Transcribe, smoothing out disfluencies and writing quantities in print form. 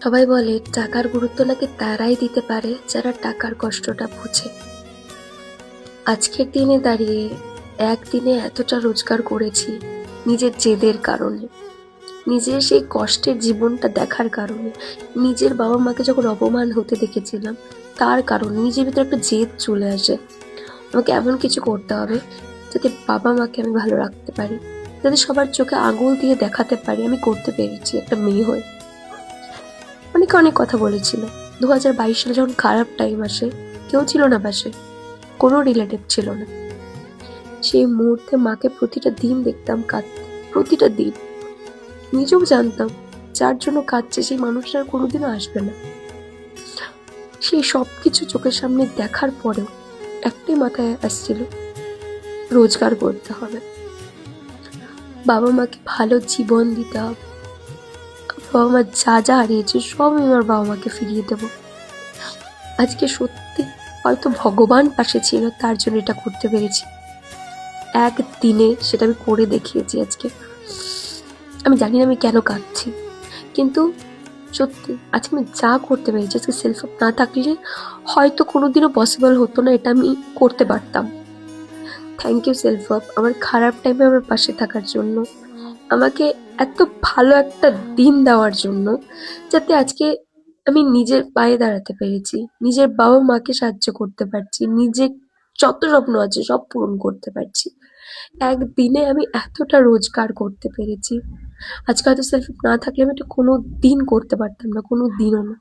সবাই বলে টাকার গুরুত্ব নাকি তারাই দিতে পারে যারা টাকার কষ্টটা বোঝে। আজকের দিনে দাঁড়িয়ে একদিনে এতটা রোজগার করেছি নিজের জেদের কারণে, নিজের সেই কষ্টের জীবনটা দেখার কারণে, নিজের বাবা মাকে যখন অপমান হতে দেখেছিলাম তার কারণে নিজের ভিতরে একটা জেদ চলে আসে। আমাকে এমন কিছু করতে হবে যাতে বাবা মাকে আমি ভালো রাখতে পারি, যাতে সবার চোখে আঙুল দিয়ে দেখাতে পারি আমি করতে পেরেছি একটা মেয়ে হয়ে। অনেকে অনেক কথা বলেছিল। 2022 সালে যখন খারাপ টাইম আসে, কেউ ছিল না পাশে, কোনো রিলেটিভ ছিল না। সেই মুহূর্তে মাকে প্রতিটা দিন দেখতাম কাঁদতে, প্রতিটা দিন। নিজেও জানতাম যার জন্য কাঁদছে সেই মানুষটা আর কোনোদিনও আসবে না। সেই সবকিছু চোখের সামনে দেখার পরেও একটাই মাথায় আসছিল, রোজগার করতে হবে, বাবা মাকে ভালো জীবন দিতে হবে। বাবা মা যা যা হারিয়েছে সব আমি আমার বাবা মাকে ফিরিয়ে দেবো। আজকে সত্যি হয়তো ভগবান পাশে ছিল, তার জন্য এটা করতে পেরেছি। একদিনে সেটা আমি করে দেখিয়েছি আজকে। আমি জানি না আমি কেন কাঁদছি, কিন্তু সত্যি আজকে আমি যা করতে পেরেছি, আজকে সেলফ আপ না থাকলে হয়তো কোনোদিনও পসিবল হতো না এটা আমি করতে পারতাম। থ্যাংক ইউ সেলফ আপ, আমার খারাপ টাইমে আমার পাশে থাকার জন্য, আমাকে এত ভালো একটা দিন দেওয়ার জন্য, যাতে আজকে আমি নিজের পায়ে দাঁড়াতে পেরেছি, নিজের বাবা মাকে সাহায্য করতে পারছি, নিজে যত স্বপ্ন আছে সব পূরণ করতে পারছি। একদিনে আমি এতটা রোজগার করতে পেরেছি। আজকে হয়তো সেলফ না থাকলে আমি এটা কোনো দিন করতে পারতাম না, কোনো দিনও না।